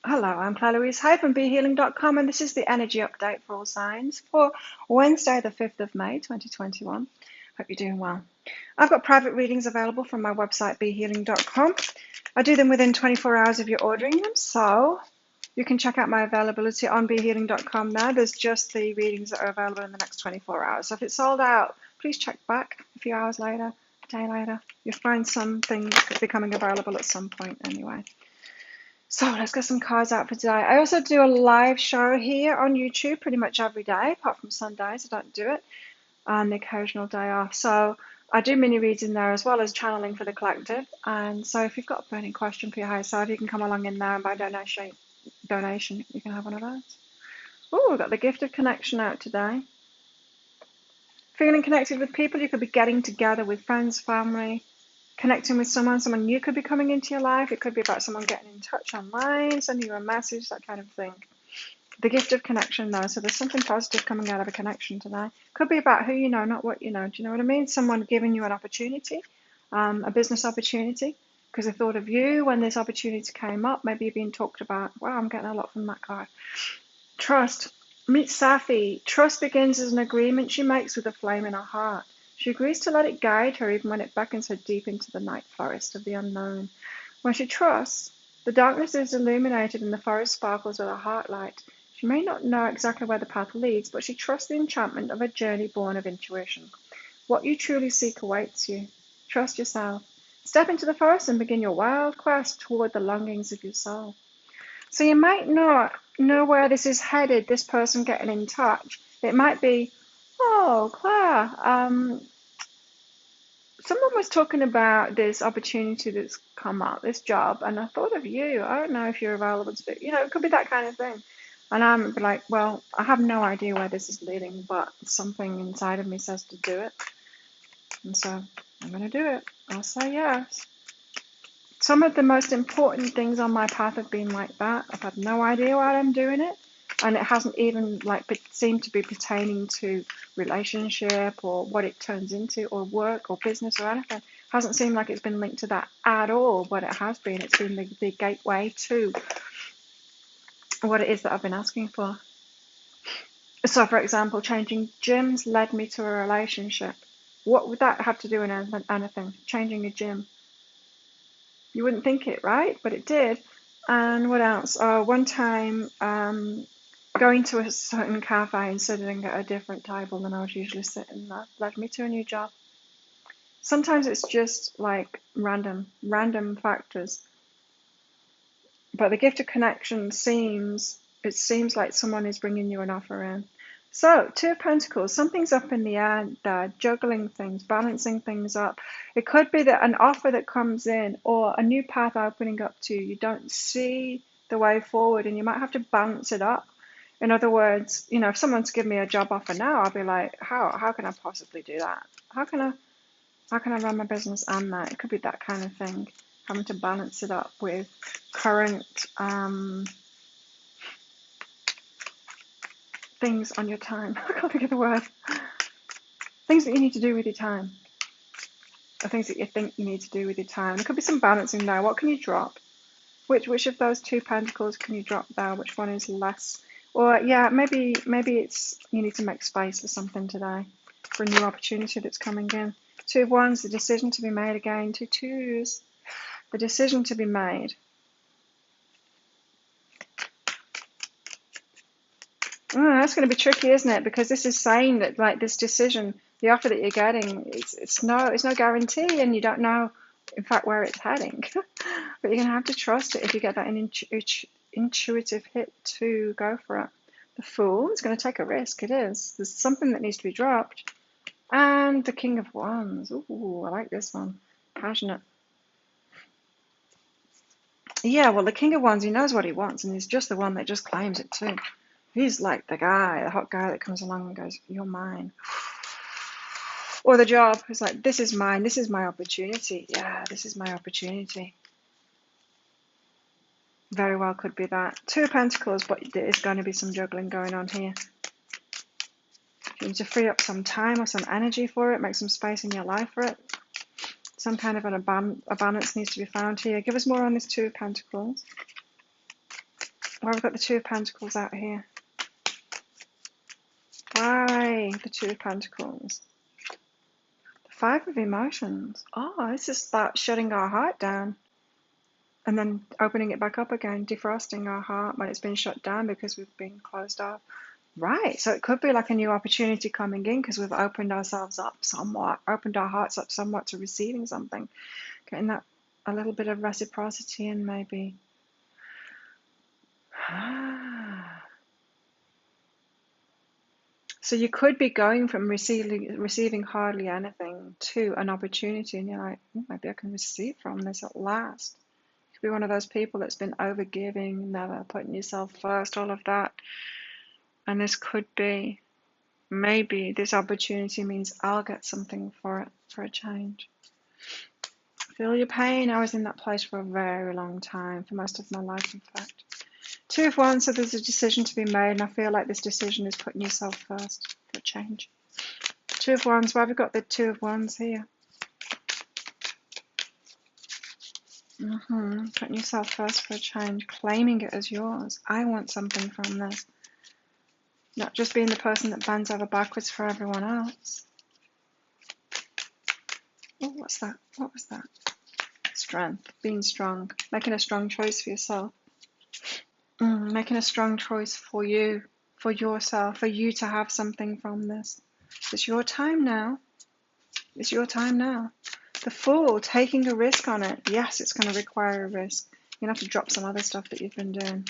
Hello, I'm Claire Louise Hay from BeHealing.com, and this is the energy update for all signs for Wednesday, the 5th of May, 2021. Hope you're doing well. I've got private readings available from my website, BeHealing.com. I do them within 24 hours of you ordering them, so you can check out my availability on BeHealing.com now. There's just the readings that are available in the next 24 hours. So if it's sold out, please check back a few hours later, a day later. You'll find some things becoming available at some point anyway. So let's get some cards out for today. I also do a live show here on YouTube pretty much every day, apart from Sundays. I don't do it, and the occasional day off. So I do mini reads in there as well as channeling for the collective. And so if you've got a burning question for your higher self, you can come along in there and by donation, you can have one of those. Oh, we've got the gift of connection out today. Feeling connected with people, you could be getting together with friends, family, connecting with someone new could be coming into your life. It could be about someone getting in touch online, sending you a message, that kind of thing. The gift of connection, though, so there's something positive coming out of a connection today. Could be about who you know, not what you know. Do you know what I mean? Someone giving you an opportunity, a business opportunity, because they thought of you when this opportunity came up. Maybe you're being talked about. Wow, I'm getting a lot from that card. Trust. Meet Safi. Trust begins as an agreement she makes with a flame in her heart. She agrees to let it guide her even when it beckons her deep into the night forest of the unknown. When she trusts, the darkness is illuminated and the forest sparkles with a heart light. She may not know exactly where the path leads, but she trusts the enchantment of a journey born of intuition. What you truly seek awaits you. Trust yourself. Step into the forest and begin your wild quest toward the longings of your soul. So you might not know where this is headed, this person getting in touch. It might be, oh, Claire, someone was talking about this opportunity that's come up, this job, and I thought of you. I don't know if you're available to do, it could be that kind of thing. And I'm like, well, I have no idea where this is leading, but something inside of me says to do it. And so I'm going to do it. I'll say yes. Some of the most important things on my path have been like that. I've had no idea why I'm doing it, and it hasn't even seemed to be pertaining to relationship or what it turns into or work or business or anything. It hasn't seemed like it's been linked to that at all. What it has been, it's been the gateway to what it is that I've been asking for. So, for example, changing gyms led me to a relationship. What would that have to do with anything? Changing a gym. You wouldn't think it, right? But it did. And what else? One time, going to a certain cafe and sitting at a different table than I was usually sitting at led me to a new job. Sometimes it's just like random factors. But the gift of connection seems like someone is bringing you an offer in. So, Two of Pentacles, something's up in the air there, juggling things, balancing things up. It could be that an offer that comes in or a new path opening up to you, you don't see the way forward and you might have to balance it up. In other words, if someone's given me a job offer now, I'll be like, how can I possibly do that? How can I run my business and that? It could be that kind of thing, having to balance it up with current things on your time. I can't think of the word. Things that you need to do with your time. Or things that you think you need to do with your time. There could be some balancing there. What can you drop? Which of those two pentacles can you drop there? Which one is less? Or yeah, maybe it's you need to make space for something today, for a new opportunity that's coming in. Two of Wands, the decision to be made again. Two twos, the decision to be made. That's going to be tricky, isn't it? Because this is saying that this decision, the offer that you're getting, it's no guarantee, and you don't know, in fact, where it's heading. But you're going to have to trust it if you get that intuitive hit to go for it. The Fool is going to take a risk. It is. There's something that needs to be dropped. And the King of Wands. Ooh, I like this one. Passionate. Yeah, well, the King of Wands, he knows what he wants, and he's just the one that just claims it too. He's like the hot guy that comes along and goes, you're mine. Or the job is like, this is mine, this is my opportunity. Yeah, this is my opportunity. Very well could be that. Two of Pentacles, but there is going to be some juggling going on here. You need to free up some time or some energy for it, make some space in your life for it. Some kind of a balance needs to be found here. Give us more on this Two of Pentacles. Well, we've got the Two of Pentacles out here. Why the Two of Pentacles? The Five of Emotions. Oh, this is about shutting our heart down and then opening it back up again, defrosting our heart when it's been shut down because we've been closed off. Right, so it could be like a new opportunity coming in because we've opened ourselves up somewhat, opened our hearts up somewhat to receiving something, getting that a little bit of reciprocity in maybe. So you could be going from receiving hardly anything to an opportunity, and you're like, maybe I can receive from this at last. You could be one of those people that's been overgiving, never putting yourself first, all of that. And this could be, maybe this opportunity means I'll get something for it, for a change. Feel your pain. I was in that place for a very long time, for most of my life, in fact. Two of Wands, so there's a decision to be made, and I feel like this decision is putting yourself first for a change. Two of Wands, why have we got the Two of Wands here? Putting yourself first for a change, claiming it as yours. I want something from this. Not just being the person that bends over backwards for everyone else. Oh, what's that? What was that? Strength, being strong, making a strong choice for yourself. Making a strong choice for you, for yourself, for you to have something from this. It's your time now. It's your time now. The Fool, taking a risk on it. Yes, it's going to require a risk. You're going to have to drop some other stuff that you've been doing.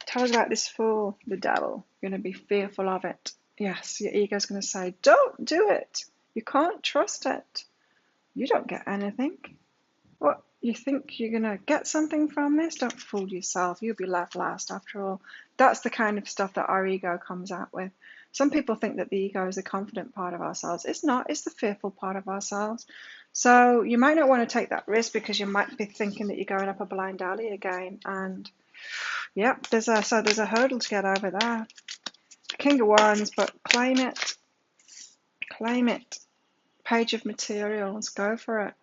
Tell us about this Fool, the Devil. You're going to be fearful of it. Yes, your ego's going to say, don't do it. You can't trust it. You don't get anything. What, you think you're going to get something from this? Don't fool yourself. You'll be left last after all. That's the kind of stuff that our ego comes out with. Some people think that the ego is the confident part of ourselves. It's not. It's the fearful part of ourselves. So you might not want to take that risk because you might be thinking that you're going up a blind alley again. And yep, there's a hurdle to get over there. King of Wands, but claim it. Claim it. Page of Materials. Go for it.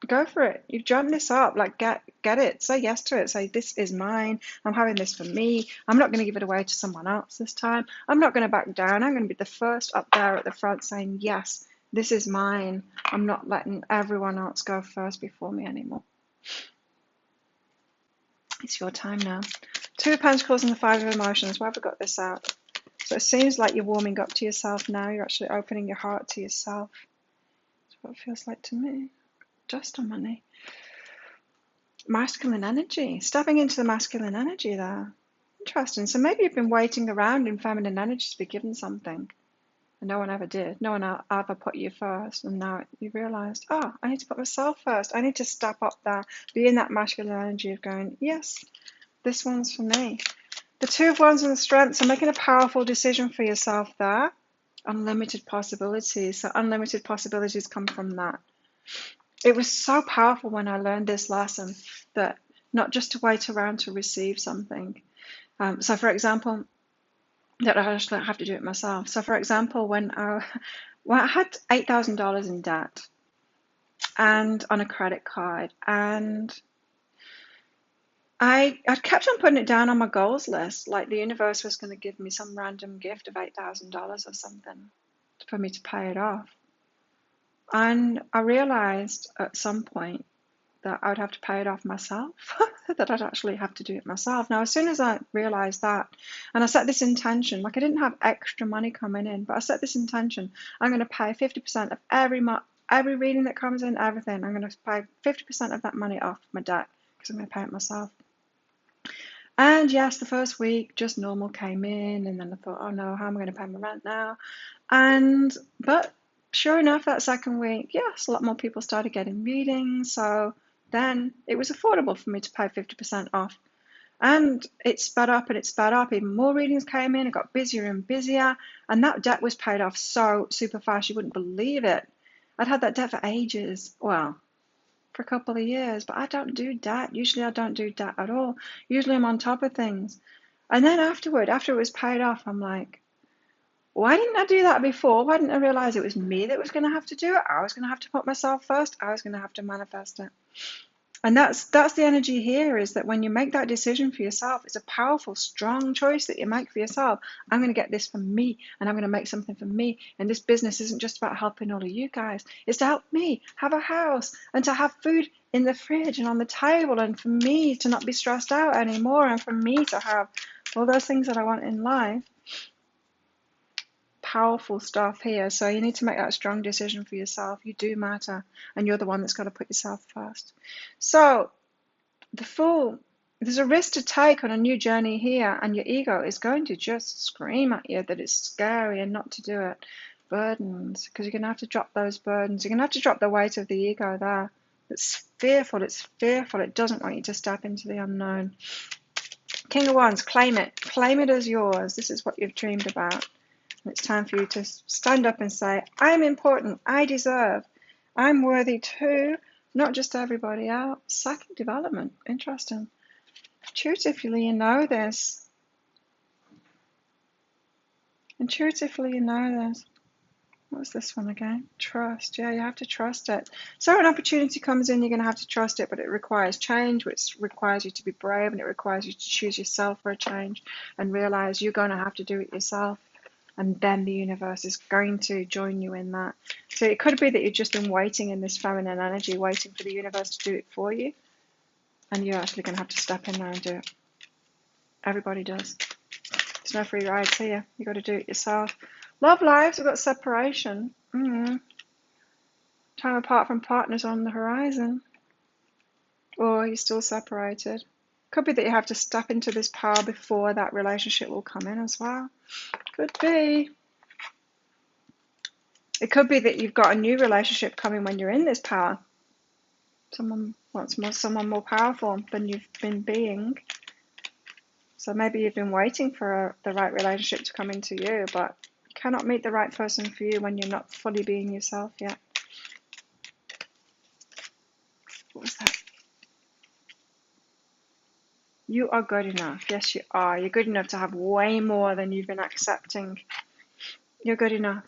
Go for it. You've jumped this up. Like, get it. Say yes to it. Say, this is mine. I'm having this for me. I'm not going to give it away to someone else this time. I'm not going to back down. I'm going to be the first up there at the front saying, yes, this is mine. I'm not letting everyone else go first before me anymore. It's your time now. Two of Pentacles and the Five of Emotions. Why have we got this out? So it seems like you're warming up to yourself now. You're actually opening your heart to yourself. That's what it feels like to me. Just on money. Masculine energy. Stepping into the masculine energy there. Interesting. So maybe you've been waiting around in feminine energy to be given something. And no one ever did. No one ever put you first. And now you realised, oh, I need to put myself first. I need to step up there. Be in that masculine energy of going, yes, this one's for me. The Two of Wands and the Strength. So making a powerful decision for yourself there. Unlimited possibilities. So unlimited possibilities come from that. It was so powerful when I learned this lesson that not just to wait around to receive something. So for example, that I actually have to do it myself. So for example, when I had $8,000 in debt and on a credit card, and I kept on putting it down on my goals list, like the universe was going to give me some random gift of $8,000 or something for me to pay it off. And I realized at some point that I would have to pay it off myself, that I'd actually have to do it myself. Now, as soon as I realized that, and I set this intention, like I didn't have extra money coming in, but I set this intention, I'm going to pay 50% of every reading that comes in, everything. I'm going to pay 50% of that money off my debt because I'm going to pay it myself. And yes, the first week, just normal came in, and then I thought, oh no, how am I going to pay my rent now? But sure enough, that second week, yes, a lot more people started getting readings, so then it was affordable for me to pay 50% off. And it sped up and it sped up. Even more readings came in. It got busier and busier. And that debt was paid off so super fast, you wouldn't believe it. I'd had that debt for ages. Well, for a couple of years. But I don't do debt. Usually I don't do debt at all. Usually I'm on top of things. And then after it was paid off, I'm like, why didn't I do that before? Why didn't I realize it was me that was going to have to do it? I was going to have to put myself first. I was going to have to manifest it. And that's the energy here, is that when you make that decision for yourself, it's a powerful, strong choice that you make for yourself. I'm going to get this for me, and I'm going to make something for me. And this business isn't just about helping all of you guys. It's to help me have a house and to have food in the fridge and on the table, and for me to not be stressed out anymore, and for me to have all those things that I want in life. Powerful stuff here. So you need to make that strong decision for yourself. You do matter, and you're the one that's got to put yourself first. So the Fool, there's a risk to take on a new journey here, and your ego is going to just scream at you that it's scary and not to do it. Burdens, because you're going to have to drop those burdens. You're going to have to drop the weight of the ego there. It's fearful. It's fearful. It doesn't want you to step into the unknown. King of Wands, claim it. Claim it as yours. This is what you've dreamed about. It's time for you to stand up and say, I'm important, I deserve, I'm worthy too, not just everybody else. Psychic development, interesting. Intuitively you know this. Intuitively you know this. What's this one again? Trust. Yeah, you have to trust it. So an opportunity comes in, you're going to have to trust it, but it requires change, which requires you to be brave, and it requires you to choose yourself for a change and realize you're going to have to do it yourself. And then the universe is going to join you in that. So it could be that you've just been waiting in this feminine energy, waiting for the universe to do it for you. And you're actually going to have to step in there and do it. Everybody does. There's no free rides here. You've got to do it yourself. Love lives, we've got separation. Time apart from partners on the horizon. Or you're still separated. Could be that you have to step into this power before that relationship will come in as well. Could be. It could be that you've got a new relationship coming when you're in this power. Someone wants someone more powerful than you've been being. So maybe you've been waiting for the right relationship to come into you, but you cannot meet the right person for you when you're not fully being yourself yet. What was that? You are good enough. Yes, you are. You're good enough to have way more than you've been accepting. You're good enough.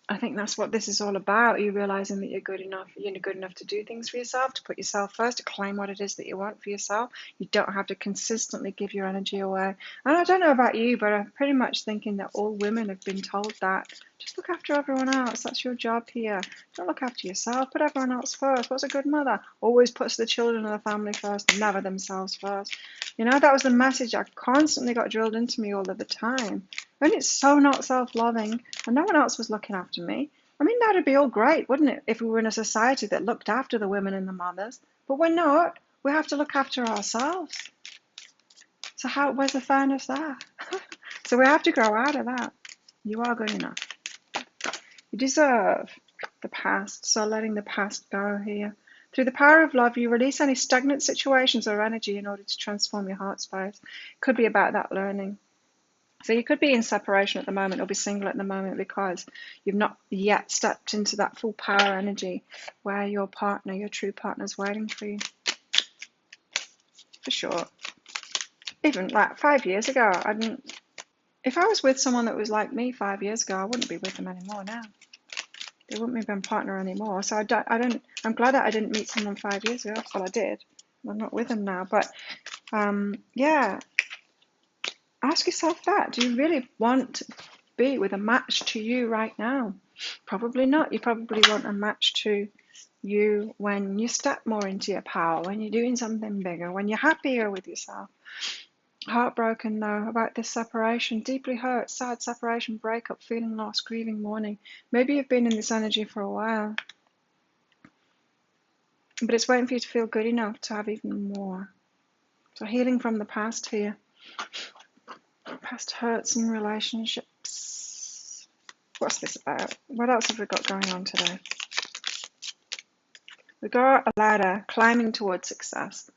I think that's what this is all about. You realizing that you're good enough. You're good enough to do things for yourself, to put yourself first, to claim what it is that you want for yourself. You don't have to consistently give your energy away. And I don't know about you, but I'm pretty much thinking that all women have been told that. Just look after everyone else. That's your job here. Don't look after yourself. Put everyone else first. What's a good mother? Always puts the children and the family first, never themselves first. You know, that was the message I constantly got drilled into me all of the time. And it's so not self-loving, and no one else was looking after me. I mean, that'd be all great, wouldn't it, if we were in a society that looked after the women and the mothers? But we're not. We have to look after ourselves. So where's the fairness there? So we have to grow out of that. You are good enough. You deserve the past, so letting the past go here. Through the power of love, you release any stagnant situations or energy in order to transform your heart space. Could be about that learning. So you could be in separation at the moment or be single at the moment because you've not yet stepped into that full power energy where your partner, your true partner, is waiting for you. For sure. Even like 5 years ago, if I was with someone that was like me 5 years ago, I wouldn't be with them anymore now. They wouldn't be my partner anymore. So I'm glad that I didn't meet someone 5 years ago. Well, I did. I'm not with them now. But yeah. Ask yourself that. Do you really want to be with a match to you right now? Probably not. You probably want a match to you when you step more into your power, when you're doing something bigger, when you're happier with yourself. Heartbroken though about this separation, deeply hurt, sad separation, breakup, feeling lost, grieving, mourning. Maybe you've been in this energy for a while, but it's waiting for you to feel good enough to have even more. So healing from the past here. Past hurts and relationships. What's this about? What else have we got going on today? We got a ladder climbing towards success.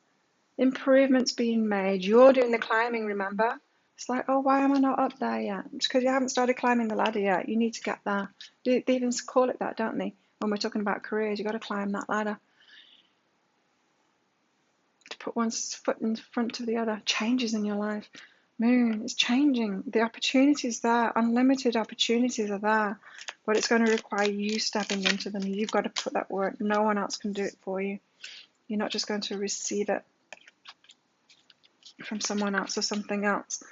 Improvements being made. You're doing the climbing, remember? It's like, oh, why am I not up there yet? It's because you haven't started climbing the ladder yet. You need to get there. They even call it that, don't they? When we're talking about careers, you've got to climb that ladder. To put one's foot in front of the other. Changes in your life. Moon is changing. The opportunities there, unlimited opportunities are there, but it's going to require you stepping into them. You've got to put that work. No one else can do it for you. You're not just going to receive it from someone else or something else.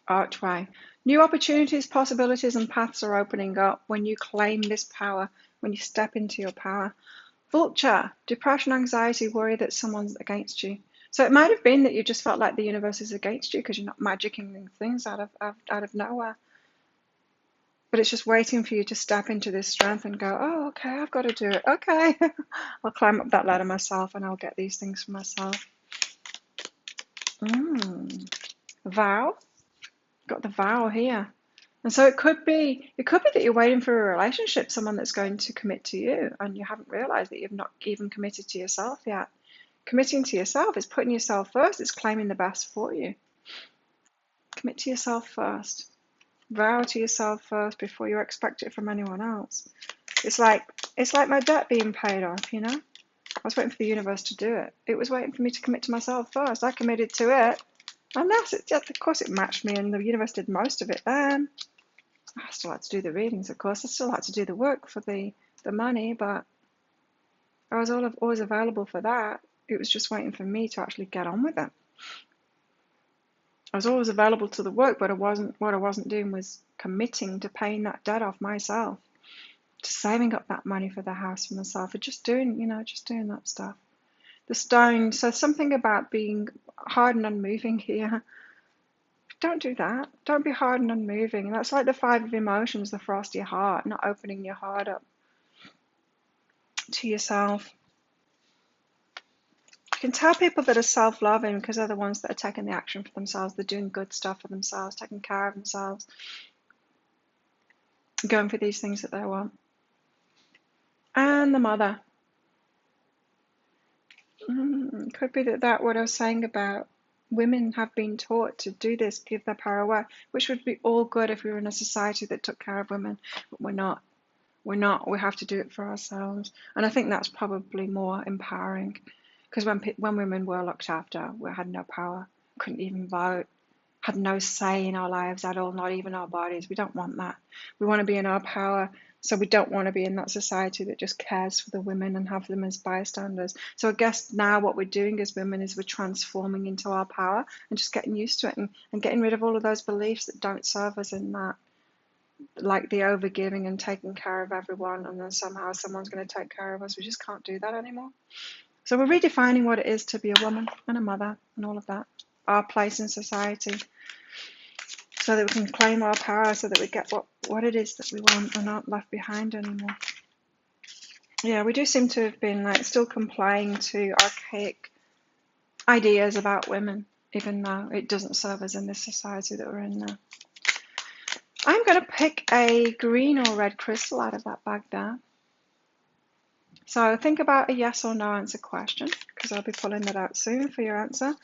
Archway. New opportunities, possibilities, and paths are opening up when you claim this power, when you step into your power. Vulture. Depression, anxiety, worry that someone's against you. So it might have been that you just felt like the universe is against you because you're not magicking things out of nowhere. But it's just waiting for you to step into this strength and go, oh, okay, I've got to do it. Okay, I'll climb up that ladder myself and I'll get these things for myself. Vow. Got the vow here. And so it could be that you're waiting for a relationship, someone that's going to commit to you, and you haven't realized that you've not even committed to yourself yet. Committing to yourself is putting yourself first. It's claiming the best for you. Commit to yourself first. Vow to yourself first before you expect it from anyone else. It's like my debt being paid off, you know? I was waiting for the universe to do it. It was waiting for me to commit to myself first. I committed to it. And that's it. Of course it matched me and the universe did most of it then. I still had to do the readings, of course. I still had to do the work for the money, but I was always available for that. It was just waiting for me to actually get on with it. I was always available to the work, but what I wasn't doing was committing to paying that debt off myself, to saving up that money for the house for myself, or just doing that stuff. The stone, so something about being hard and unmoving here. Don't do that. Don't be hard and unmoving. That's like the 5 of emotions, the frosty heart, not opening your heart up to yourself. You can tell people that are self-loving because they're the ones that are taking the action for themselves. They're doing good stuff for themselves, taking care of themselves, going for these things that they want. And the mother. Could be that what I was saying about women have been taught to do this, give their power away, which would be all good if we were in a society that took care of women, but we're not. We're not. We have to do it for ourselves. And I think that's probably more empowering. Because when women were looked after, we had no power, couldn't even vote, had no say in our lives at all, not even our bodies. We don't want that. We want to be in our power. So we don't want to be in that society that just cares for the women and have them as bystanders. So I guess now what we're doing as women is we're transforming into our power and just getting used to it and getting rid of all of those beliefs that don't serve us in that. Like the overgiving and taking care of everyone, and then somehow someone's going to take care of us. We just can't do that anymore. So we're redefining what it is to be a woman and a mother and all of that, our place in society, so that we can claim our power, so that we get what it is that we want and aren't left behind anymore. Yeah, we do seem to have been still complying to archaic ideas about women, even though it doesn't serve us in this society that we're in now. I'm going to pick a green or red crystal out of that bag there. So think about a yes or no answer question, because I'll be pulling that out soon for your answer.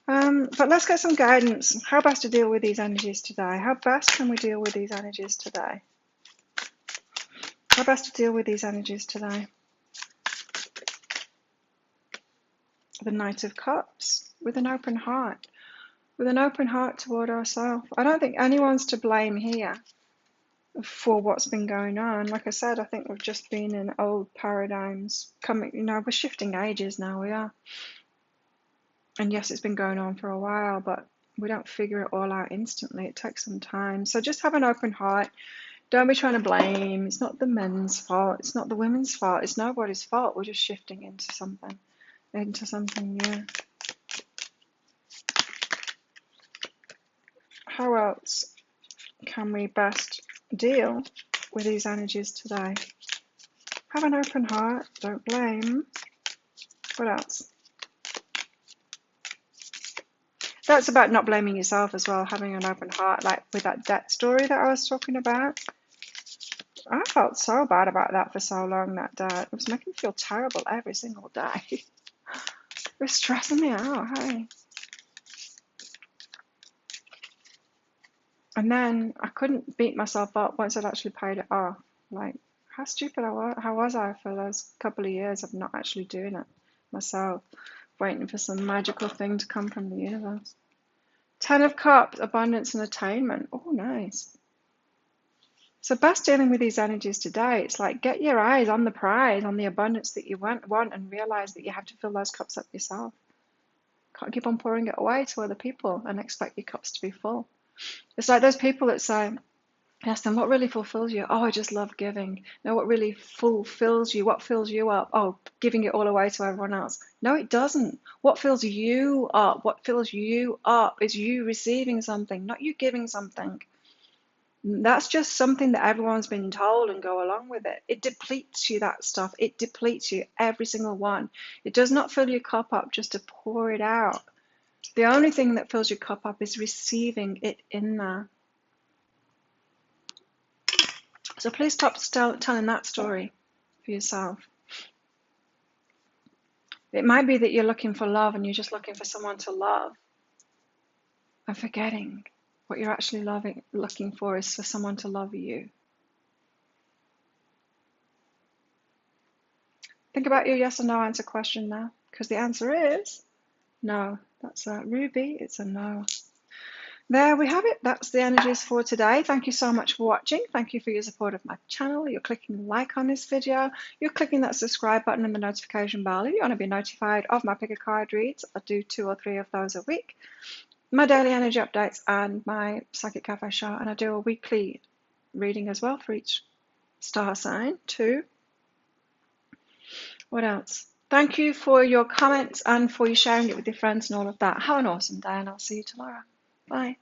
But let's get some guidance. How best to deal with these energies today? How best can we deal with these energies today? How best to deal with these energies today? The Knight of Cups, with an open heart. With an open heart toward ourselves. I don't think anyone's to blame here for what's been going on. Like I said, I think we've just been in old paradigms. We're shifting ages now, we are. And yes, it's been going on for a while, but we don't figure it all out instantly. It takes some time. So just have an open heart. Don't be trying to blame. It's not the men's fault. It's not the women's fault. It's nobody's fault. We're just shifting into something new. How else can we best deal with these energies today? Have an open heart. Don't blame. What else? That's about not blaming yourself as well, having an open heart, like with that debt story that I was talking about. I felt so bad about that for so long, that debt. It was making me feel terrible every single day. It was stressing me out, hey. And then I couldn't beat myself up once I'd actually paid it off. Like, how stupid how was I for those couple of years of not actually doing it myself, waiting for some magical thing to come from the universe. 10 of Cups, abundance and attainment. Oh, nice. So best dealing with these energies today, it's like get your eyes on the prize, on the abundance that you want, and realize that you have to fill those cups up yourself. Can't keep on pouring it away to other people and expect your cups to be full. It's like those people that say, ask them, what really fulfills you? Oh, I just love giving. No, what really fulfills you? What fills you up? Oh, giving it all away to everyone else. No, it doesn't. What fills you up? What fills you up is you receiving something, not you giving something. That's just something that everyone's been told and go along with it. It depletes you, that stuff. It depletes you, every single one. It does not fill your cup up just to pour it out. The only thing that fills your cup up is receiving it in there. So please stop telling that story for yourself. It might be that you're looking for love and you're just looking for someone to love and forgetting what you're actually looking for is for someone to love you. Think about your yes or no answer question now, because the answer is no. That's a Ruby. It's a no. There we have it. That's the energies for today. Thank you so much for watching. Thank you for your support of my channel. You're clicking like on this video. You're clicking that subscribe button and the notification bell if you want to be notified of my pick a card reads. I do 2 or 3 of those a week. My daily energy updates and my Psychic Cafe show. And I do a weekly reading as well for each star sign too. What else? Thank you for your comments and for you sharing it with your friends and all of that. Have an awesome day and I'll see you tomorrow. Bye.